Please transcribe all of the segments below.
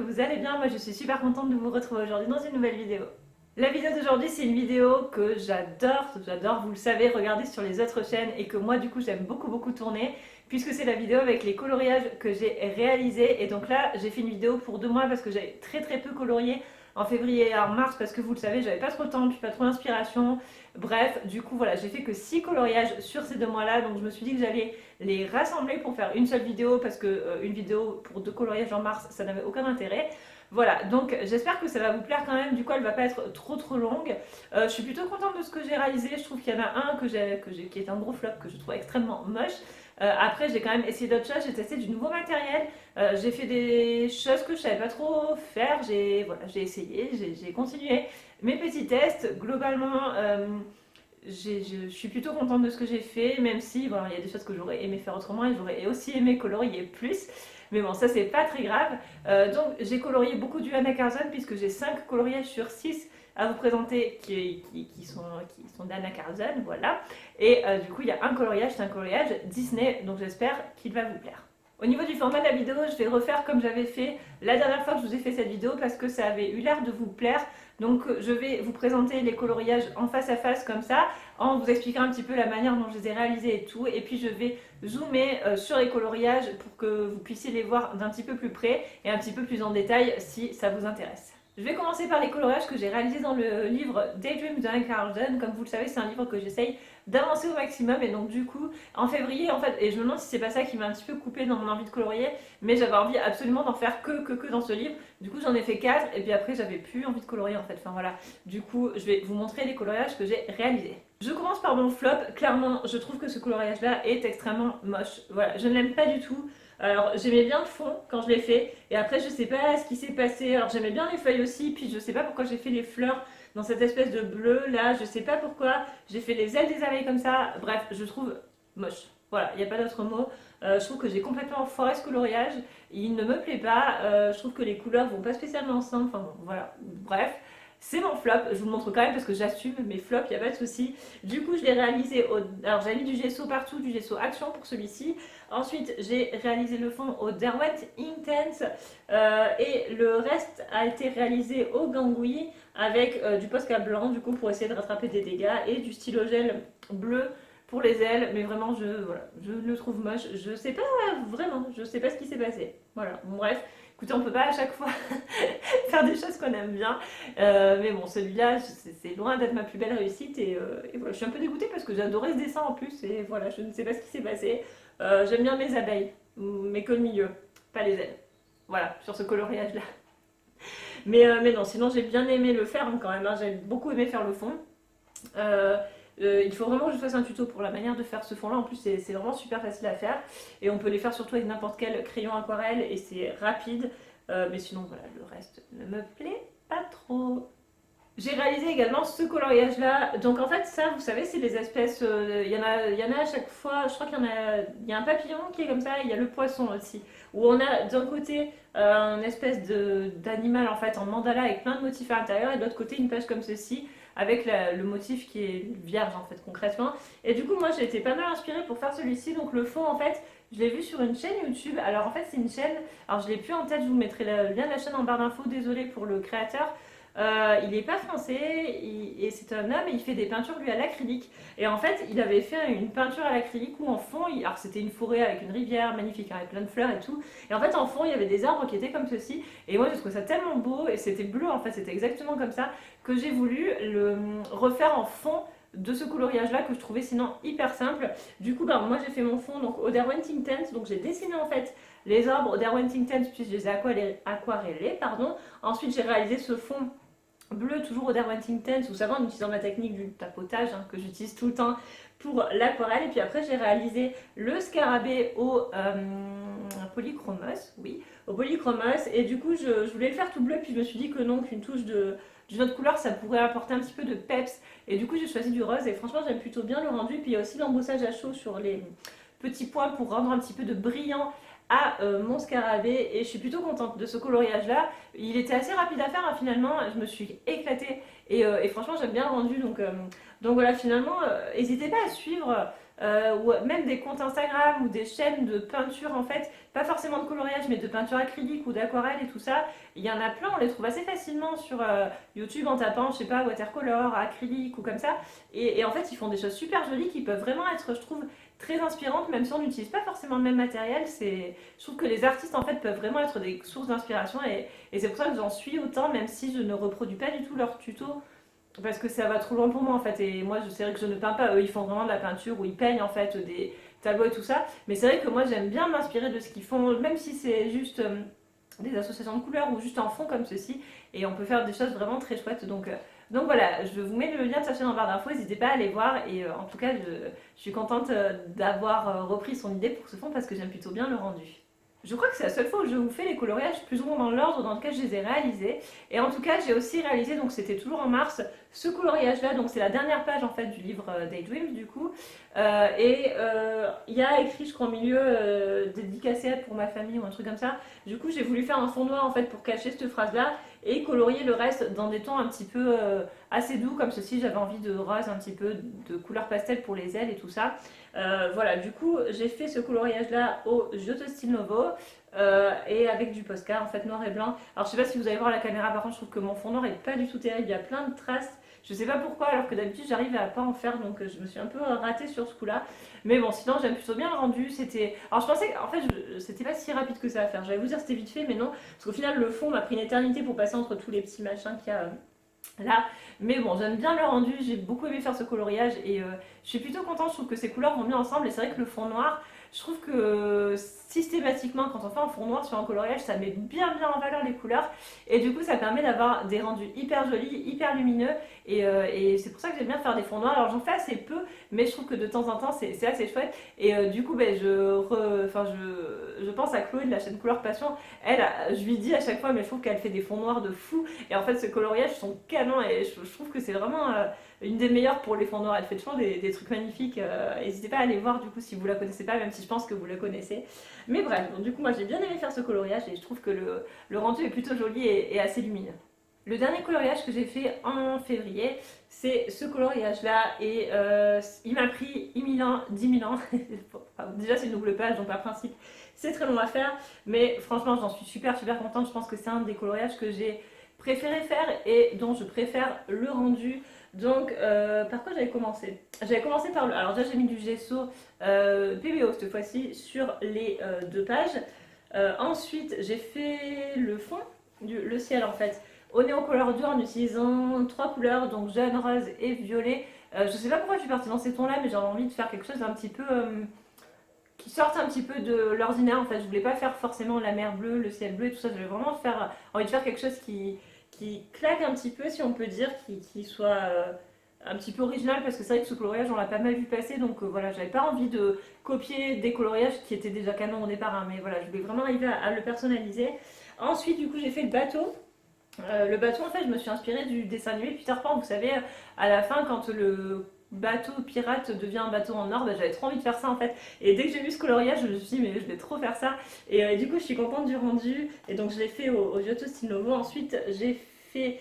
vous allez bien. Moi je suis super contente de vous retrouver aujourd'hui dans une nouvelle vidéo. La vidéo d'aujourd'hui c'est une vidéo que j'adore, vous le savez, regarder sur les autres chaînes et que moi du coup j'aime beaucoup tourner puisque c'est la vidéo avec les coloriages que j'ai réalisés. Et donc là j'ai fait une vidéo pour 2 mois parce que j'avais très peu colorié en février et en mars parce que vous le savez j'avais pas trop le temps puis pas trop d'inspiration. Bref, du coup voilà, j'ai fait que 6 coloriages sur ces 2 mois là, donc je me suis dit que j'allais les rassembler pour faire une seule vidéo parce que une vidéo pour 2 coloriages en mars ça n'avait aucun intérêt. Voilà, donc j'espère que ça va vous plaire quand même, du coup elle va pas être trop longue. Je suis plutôt contente de ce que j'ai réalisé, je trouve qu'il y en a un qui est un gros flop, que je trouve extrêmement moche. Après j'ai quand même essayé d'autres choses, j'ai testé du nouveau matériel, j'ai fait des choses que je savais pas trop faire, j'ai essayé, j'ai continué mes petits tests. Globalement, je suis plutôt contente de ce que j'ai fait, même si voilà, il y a des choses que j'aurais aimé faire autrement et j'aurais aussi aimé colorier plus. Mais bon, ça c'est pas très grave. Donc j'ai colorié beaucoup du Anna Carlson puisque j'ai 5 coloriages sur 6 à vous présenter qui sont d'Anna Carlson, voilà. Et du coup il y a un coloriage, c'est un coloriage Disney, donc j'espère qu'il va vous plaire. Au niveau du format de la vidéo, je vais refaire comme j'avais fait la dernière fois que je vous ai fait cette vidéo parce que ça avait eu l'air de vous plaire. Donc je vais vous présenter les coloriages en face à face comme ça, en vous expliquant un petit peu la manière dont je les ai réalisés et tout. Et puis je vais zoomer sur les coloriages pour que vous puissiez les voir d'un petit peu plus près et un petit peu plus en détail si ça vous intéresse. Je vais commencer par les coloriages que j'ai réalisés dans le livre Daydream d'Anna Carlson. Comme vous le savez, c'est un livre que j'essaye d'avancer au maximum. Et donc du coup, en février, en fait, et je me demande si c'est pas ça qui m'a un petit peu coupé dans mon envie de colorier, mais j'avais envie absolument d'en faire que dans ce livre. Du coup, j'en ai fait 4 et puis après, j'avais plus envie de colorier en fait. Enfin voilà, du coup, je vais vous montrer les coloriages que j'ai réalisés. Je commence par mon flop. Clairement, je trouve que ce coloriage-là est extrêmement moche. Voilà, je ne l'aime pas du tout. Alors j'aimais bien le fond quand je l'ai fait et après je sais pas ce qui s'est passé. Alors j'aimais bien les feuilles aussi, puis je sais pas pourquoi j'ai fait les fleurs dans cette espèce de bleu là, je sais pas pourquoi j'ai fait les ailes des abeilles comme ça. Bref, je trouve moche. Voilà, il n'y a pas d'autre mot. Je trouve que j'ai complètement foiré ce coloriage, il ne me plaît pas. Je trouve que les couleurs vont pas spécialement ensemble. Enfin bon, voilà, bref. C'est mon flop, je vous le montre quand même parce que j'assume mes flops, il n'y a pas de souci. Du coup, je l'ai réalisé Alors, j'ai mis du gesso partout, du gesso Action pour celui-ci. Ensuite, j'ai réalisé le fond au Derwent Intense et le reste a été réalisé au Gangui avec du Posca blanc, du coup, pour essayer de rattraper des dégâts et du stylo gel bleu pour les ailes. Mais vraiment, je le trouve moche. Je sais pas, vraiment, je sais pas ce qui s'est passé. Voilà, bon, bref. Écoutez, on peut pas à chaque fois faire des choses qu'on aime bien. Mais bon, celui-là, c'est loin d'être ma plus belle réussite. Et voilà, je suis un peu dégoûtée parce que j'adorais ce dessin en plus. Et voilà, je ne sais pas ce qui s'est passé. J'aime bien mes abeilles, mais que le milieu, pas les ailes. Voilà, sur ce coloriage-là. Mais non, sinon j'ai bien aimé le faire hein, quand même. Hein, j'ai beaucoup aimé faire le fond. Il faut vraiment que je fasse un tuto pour la manière de faire ce fond là. En plus c'est vraiment super facile à faire et on peut les faire surtout avec n'importe quel crayon aquarelle et c'est rapide. Mais sinon voilà, le reste ne me plaît pas trop. J'ai réalisé également ce coloriage là. Donc en fait ça vous savez c'est des espèces, il y en a à chaque fois, je crois il y a un papillon qui est comme ça, et il y a le poisson aussi. Où on a d'un côté une espèce d'animal en fait en mandala avec plein de motifs à l'intérieur et de l'autre côté une page comme ceci avec le motif qui est vierge en fait concrètement. Et du coup moi j'ai été pas mal inspirée pour faire celui-ci. Donc le fond en fait je l'ai vu sur une chaîne YouTube. Alors en fait c'est une chaîne, alors je l'ai plus en tête, je vous mettrai le lien de la chaîne en barre d'infos, désolée pour le créateur. Il n'est pas français et c'est un homme et il fait des peintures lui à l'acrylique. Et en fait, il avait fait une peinture à l'acrylique où en fond, alors c'était une forêt avec une rivière magnifique avec plein de fleurs et tout. Et en fait, en fond, il y avait des arbres qui étaient comme ceci. Et moi, je trouvais ça tellement beau et c'était bleu en fait, c'était exactement comme ça que j'ai voulu le refaire en fond de ce coloriage là que je trouvais sinon hyper simple. Du coup moi j'ai fait mon fond donc au Derwent Intense, donc j'ai dessiné en fait les arbres au Derwent Intense puis je les ai aquarellés pardon. Ensuite j'ai réalisé ce fond bleu toujours au Derwent Intense, vous savez en utilisant ma technique du tapotage hein, que j'utilise tout le temps pour l'aquarelle. Et puis après j'ai réalisé le scarabée au polychromos, oui, au polychromos. Et du coup je voulais le faire tout bleu puis je me suis dit que non, qu'une touche d'une autre couleur ça pourrait apporter un petit peu de peps. Et du coup j'ai choisi du rose et franchement j'aime plutôt bien le rendu. Puis il y a aussi l'embossage à chaud sur les petits points pour rendre un petit peu de brillant à mon scarabée et je suis plutôt contente de ce coloriage là. Il était assez rapide à faire hein, finalement, je me suis éclatée et franchement j'aime bien le rendu donc voilà finalement n'hésitez pas à suivre ou même des comptes Instagram ou des chaînes de peinture en fait, pas forcément de coloriage mais de peinture acrylique ou d'aquarelle et tout ça. Il y en a plein, on les trouve assez facilement sur YouTube en tapant, je sais pas, watercolor, acrylique ou comme ça. Et en fait, ils font des choses super jolies qui peuvent vraiment être, je trouve, très inspirantes, même si on n'utilise pas forcément le même matériel. Je trouve que les artistes en fait peuvent vraiment être des sources d'inspiration et c'est pour ça que j'en suis autant, même si je ne reproduis pas du tout leurs tutos parce que ça va trop loin pour moi en fait. Et moi, c'est vrai que je ne peins pas. Eux, ils font vraiment de la peinture où ils peignent en fait des tableaux et tout ça. Mais c'est vrai que moi, j'aime bien m'inspirer de ce qu'ils font, même si c'est juste des associations de couleurs ou juste un fond comme ceci. Et on peut faire des choses vraiment très chouettes. Donc voilà, je vous mets le lien de sa chaîne en barre d'infos. N'hésitez pas à aller voir. Et en tout cas, je suis contente d'avoir repris son idée pour ce fond parce que j'aime plutôt bien le rendu. Je crois que c'est la seule fois où je vous fais les coloriages plus ou moins dans l'ordre dans lequel je les ai réalisés. Et en tout cas, j'ai aussi réalisé, donc c'était toujours en mars, ce coloriage-là. Donc c'est la dernière page en fait du livre Daydreams du coup. Il y a écrit, je crois, au milieu dédicacé pour ma famille ou un truc comme ça. Du coup, j'ai voulu faire un fond noir en fait pour cacher cette phrase-là et colorier le reste dans des tons un petit peu assez doux comme ceci. J'avais envie de rose, un petit peu de couleur pastel pour les ailes et tout ça. Voilà, du coup, j'ai fait ce coloriage-là au Giotto Stile Novo et avec du Posca, en fait, noir et blanc. Alors, je sais pas si vous allez voir la caméra, par contre, je trouve que mon fond noir est pas du tout terrible. Il y a plein de traces. Je sais pas pourquoi, alors que d'habitude, j'arrive à pas en faire, donc je me suis un peu ratée sur ce coup-là. Mais bon, sinon, j'aime plutôt bien le rendu. Alors, je pensais qu'en fait, c'était pas si rapide que ça à faire. J'allais vous dire c'était vite fait, mais non. Parce qu'au final, le fond m'a pris une éternité pour passer entre tous les petits machins qu'il y a là. Mais bon, j'aime bien le rendu, j'ai beaucoup aimé faire ce coloriage et je suis plutôt contente, je trouve que ces couleurs vont bien ensemble et c'est vrai que le fond noir, je trouve que systématiquement quand on fait un fond noir sur un coloriage, ça met bien en valeur les couleurs et du coup ça permet d'avoir des rendus hyper jolis, hyper lumineux et c'est pour ça que j'aime bien faire des fonds noirs. Alors j'en fais assez peu, mais je trouve que de temps en temps c'est assez chouette et du coup ben, je pense à Chloé de la chaîne Couleur Passion, elle, je lui dis à chaque fois mais je trouve qu'elle fait des fonds noirs de fou et en fait ce coloriage sont canons et je trouve que c'est vraiment une des meilleures pour les fonds noirs. Elle fait toujours des trucs magnifiques. N'hésitez pas à aller voir du coup si vous la connaissez pas, même si je pense que vous la connaissez. Mais bref, donc, du coup moi j'ai bien aimé faire ce coloriage et je trouve que le rendu est plutôt joli et assez lumineux. Le dernier coloriage que j'ai fait en février, c'est ce coloriage-là et il m'a pris 10 000 ans. Déjà c'est une double page, donc par principe c'est très long à faire, mais franchement j'en suis super contente. Je pense que c'est un des coloriages que j'ai préféré faire et dont je préfère le rendu. Donc, par quoi j'avais commencé? J'avais commencé par le. Alors, déjà, j'ai mis du gesso PBO cette fois-ci sur les deux pages. Ensuite, j'ai fait le fond, le ciel en fait, au Neocolor II en utilisant trois couleurs, donc jaune, rose et violet. Je sais pas pourquoi je suis partie dans ces tons-là, mais j'avais envie de faire quelque chose d'un petit peu. Qui sortent un petit peu de l'ordinaire en fait. Je voulais pas faire forcément la mer bleue, le ciel bleu et tout ça. J'avais vraiment envie de faire quelque chose qui claque un petit peu, si on peut dire, qui soit un petit peu original parce que c'est vrai que ce coloriage on l'a pas mal vu passer donc voilà, j'avais pas envie de copier des coloriages qui étaient déjà canons au départ, hein, mais voilà, je voulais vraiment arriver à le personnaliser. Ensuite, du coup, j'ai fait le bateau. Le bateau, en fait, je me suis inspirée du dessin animé Peter Pan. Vous savez, à la fin, quand le bateau pirate devient un bateau en or, bah, j'avais trop envie de faire ça en fait. Et dès que j'ai vu ce coloriage, je me suis dit, mais je vais trop faire ça. Et du coup, je suis contente du rendu. Et donc, je l'ai fait au Giotto Stile Novo. Ensuite, j'ai fait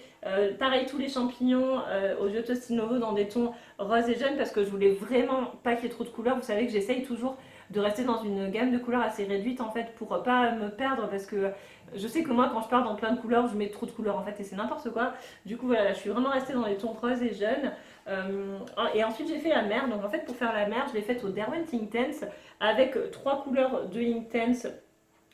pareil tous les champignons au Giotto Stile Novo dans des tons rose et jaune parce que je voulais vraiment pas qu'il y ait trop de couleurs. Vous savez que j'essaye toujours de rester dans une gamme de couleurs assez réduite en fait pour pas me perdre parce que je sais que moi quand je pars dans plein de couleurs je mets trop de couleurs en fait et c'est n'importe quoi. Du coup voilà, je suis vraiment restée dans les tons rose et jaunes. Et ensuite j'ai fait la mer, donc en fait pour faire la mer je l'ai faite au Derwent Inktense avec trois couleurs de Inktense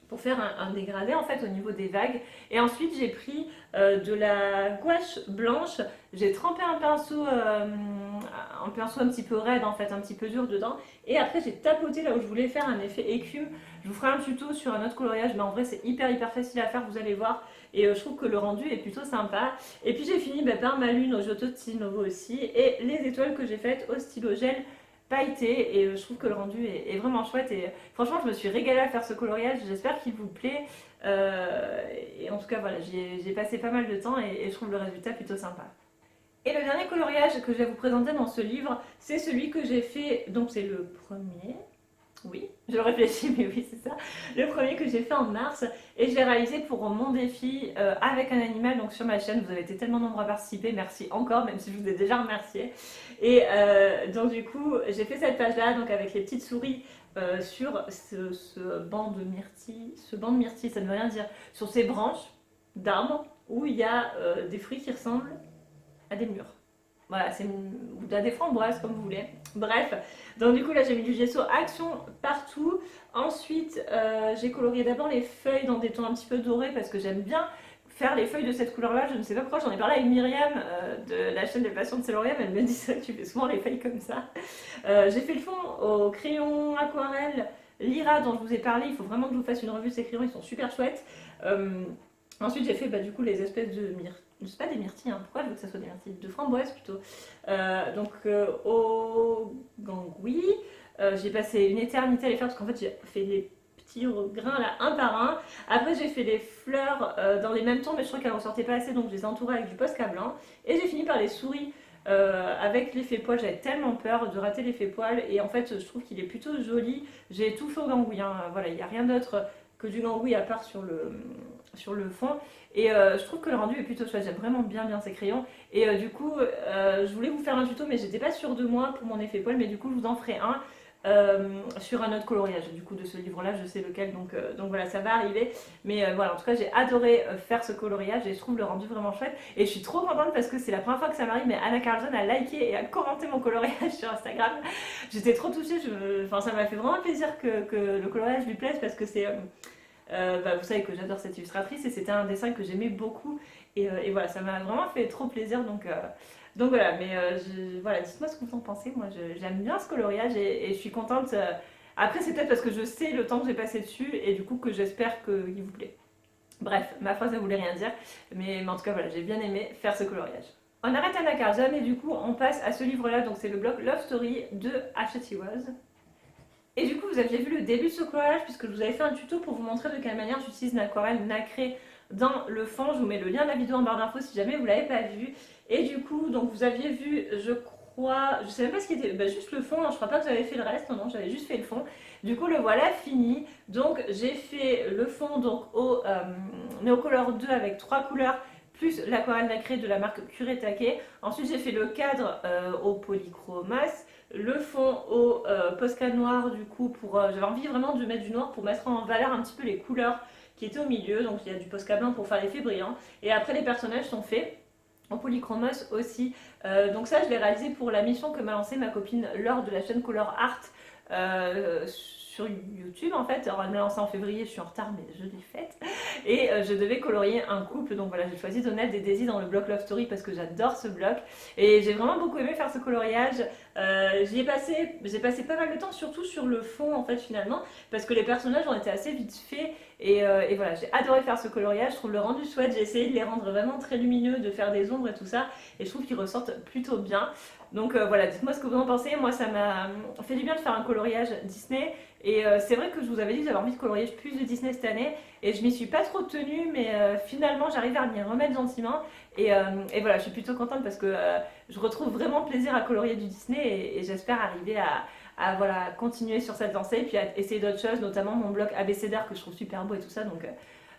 pour faire un dégradé en fait au niveau des vagues. Et ensuite j'ai pris de la gouache blanche, j'ai trempé un pinceau un petit peu raide en fait, un petit peu dur dedans. Et après j'ai tapoté là où je voulais faire un effet écume. Je vous ferai un tuto sur un autre coloriage, mais en vrai c'est hyper facile à faire, vous allez voir. Et je trouve que le rendu est plutôt sympa. Et puis j'ai fini par ma lune au Giotto Stile Novo aussi. Et les étoiles que j'ai faites au stylo gel pailleté et je trouve que le rendu est vraiment chouette et franchement je me suis régalée à faire ce coloriage, j'espère qu'il vous plaît et en tout cas voilà, j'ai passé pas mal de temps et je trouve le résultat plutôt sympa. Et le dernier coloriage que je vais vous présenter dans ce livre, c'est celui que j'ai fait, donc c'est le premier, Oui, je réfléchis, mais oui, c'est ça. Le premier que j'ai fait en mars et je l'ai réalisé pour mon défi avec un animal. Donc sur ma chaîne, vous avez été tellement nombreux à participer. Merci encore, même si je vous ai déjà remercié. Et donc du coup, j'ai fait cette page-là, donc avec les petites souris sur ce banc de myrtille. Ce banc de myrtille, ça ne veut rien dire. Sur ces branches d'arbres où il y a des fruits qui ressemblent à des murs. Voilà, c'est ou à des framboises comme vous voulez. Bref, donc du coup là j'ai mis du gesso action partout. Ensuite j'ai colorié d'abord les feuilles dans des tons un petit peu dorés parce que j'aime bien faire les feuilles de cette couleur là. Je ne sais pas pourquoi, j'en ai parlé avec Myriam de la chaîne des passions de Célorium. Elle me dit ça, tu fais souvent les feuilles comme ça. J'ai fait le fond au crayon aquarelle Lyra dont je vous ai parlé. Il faut vraiment que je vous fasse une revue de ces crayons, ils sont super chouettes. Ensuite j'ai fait du coup les espèces de myrtilles. C'est pas des myrtilles, hein. Pourquoi je veux que ça soit des myrtilles? De framboises plutôt. Au gangui, j'ai passé une éternité à les faire parce qu'en fait j'ai fait des petits grains là un par un. Après j'ai fait des fleurs dans les mêmes tons mais je crois qu'elles ne ressortaient pas assez donc je les ai entourées avec du Posca blanc. Et j'ai fini par les souris avec l'effet poil. J'avais tellement peur de rater l'effet poil et en fait je trouve qu'il est plutôt joli. J'ai tout fait au gangui, hein. Voilà, il n'y a rien d'autre que du gangui à part sur le fond. Et je trouve que le rendu est plutôt chouette, j'aime vraiment bien ces crayons. Et du coup, je voulais vous faire un tuto, mais j'étais pas sûre de moi pour mon effet poil, mais du coup, je vous en ferai un sur un autre coloriage. Du coup, de ce livre-là, je sais lequel, donc voilà, ça va arriver. Mais voilà, en tout cas, j'ai adoré faire ce coloriage et je trouve le rendu vraiment chouette. Et je suis trop contente parce que c'est la première fois que ça m'arrive, mais Anna Carlson a liké et a commenté mon coloriage sur Instagram. J'étais trop touchée, enfin, ça m'a fait vraiment plaisir que le coloriage lui plaise parce que c'est. Vous savez que j'adore cette illustratrice et c'était un dessin que j'aimais beaucoup et voilà, ça m'a vraiment fait trop plaisir donc voilà, mais voilà, dites-moi ce que vous en pensez. Moi j'aime bien ce coloriage et je suis contente. Après c'est peut-être parce que je sais le temps que j'ai passé dessus et du coup que j'espère qu'il vous plaît. Bref, ma phrase ne voulait rien dire, mais en tout cas voilà, j'ai bien aimé faire ce coloriage. On arrête Anna Carlson et du coup on passe à ce livre là, donc c'est le blog Love Story de H.T. Wells. Et du coup, vous aviez vu le début de ce coloriage puisque je vous avais fait un tuto pour vous montrer de quelle manière j'utilise une aquarelle nacrée dans le fond. Je vous mets le lien de la vidéo en barre d'infos si jamais vous ne l'avez pas vu. Et du coup, donc vous aviez vu, je crois, je sais même pas ce qui était, juste le fond, hein, je crois pas que j'avais fait le reste, non, j'avais juste fait le fond. Du coup, le voilà fini. Donc j'ai fait le fond donc au Neocolor 2 avec 3 couleurs plus l'aquarelle nacrée de la marque Curé Taquet. Ensuite, j'ai fait le cadre au polychromas, le fond au Posca noir du coup pour j'avais envie vraiment de mettre du noir pour mettre en valeur un petit peu les couleurs qui étaient au milieu. Donc il y a du Posca blanc pour faire l'effet brillant et après les personnages sont faits en polychromos aussi. Donc ça je l'ai réalisé pour la mission que m'a lancée ma copine Laure de la chaîne Color Art sur YouTube en fait. Alors elle me l'a lancé en février, je suis en retard mais je l'ai faite. Et je devais colorier un couple, donc voilà, j'ai choisi Donald et Daisy dans le bloc Love Story parce que j'adore ce bloc. Et j'ai vraiment beaucoup aimé faire ce coloriage. J'ai passé pas mal de temps, surtout sur le fond en fait finalement, parce que les personnages ont été assez vite faits. Et voilà, j'ai adoré faire ce coloriage, je trouve le rendu chouette, j'ai essayé de les rendre vraiment très lumineux, de faire des ombres et tout ça, et je trouve qu'ils ressortent plutôt bien. Donc voilà, dites-moi ce que vous en pensez. Moi ça m'a fait du bien de faire un coloriage Disney. Et c'est vrai que je vous avais dit que j'avais envie de colorier plus de Disney cette année. Et je m'y suis pas trop tenue, mais finalement j'arrive à m'y remettre gentiment. Et voilà, je suis plutôt contente parce que je retrouve vraiment plaisir à colorier du Disney. Et j'espère arriver à voilà, continuer sur cette lancée. Et puis à essayer d'autres choses, notamment mon bloc abécédaire que je trouve super beau et tout ça. Donc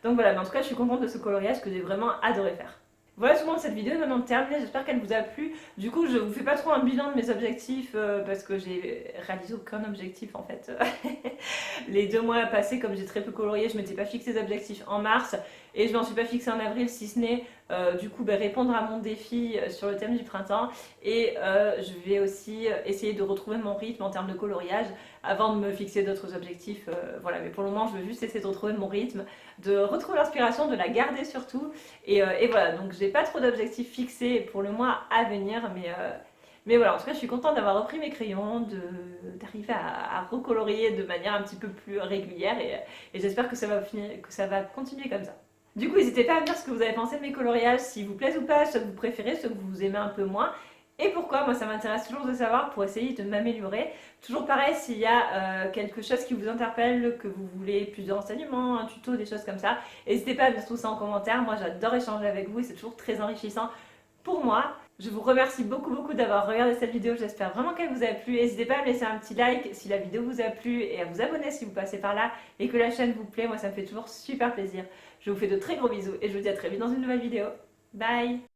voilà, mais en tout cas je suis contente de ce coloriage que j'ai vraiment adoré faire. Voilà tout le monde, cette vidéo est maintenant terminée, j'espère qu'elle vous a plu. Du coup, je vous fais pas trop un bilan de mes objectifs parce que j'ai réalisé aucun objectif en fait. Les 2 mois passés, comme j'ai très peu colorié, je m'étais pas fixé d'objectifs en mars et je m'en suis pas fixé en avril, si ce n'est du coup répondre à mon défi sur le thème du printemps. Et je vais aussi essayer de retrouver mon rythme en termes de coloriage avant de me fixer d'autres objectifs. Voilà, mais pour le moment, je veux juste essayer de retrouver mon rythme, de retrouver l'inspiration, de la garder surtout. Et voilà, donc j'ai pas trop d'objectifs fixés pour le mois à venir, mais voilà, en tout cas, je suis contente d'avoir repris mes crayons, d'arriver à recolorier de manière un petit peu plus régulière et j'espère que ça va continuer comme ça. Du coup, n'hésitez pas à me dire ce que vous avez pensé de mes coloriages, s'ils vous plaisent ou pas, ceux que vous préférez, ceux que vous aimez un peu moins. Et pourquoi? Moi ça m'intéresse toujours de savoir pour essayer de m'améliorer. Toujours pareil, s'il y a quelque chose qui vous interpelle, que vous voulez plus de renseignements, un tuto, des choses comme ça, n'hésitez pas à me dire tout ça en commentaire. Moi j'adore échanger avec vous et c'est toujours très enrichissant pour moi. Je vous remercie beaucoup d'avoir regardé cette vidéo, j'espère vraiment qu'elle vous a plu. N'hésitez pas à me laisser un petit like si la vidéo vous a plu et à vous abonner si vous passez par là et que la chaîne vous plaît, moi ça me fait toujours super plaisir. Je vous fais de très gros bisous et je vous dis à très vite dans une nouvelle vidéo. Bye!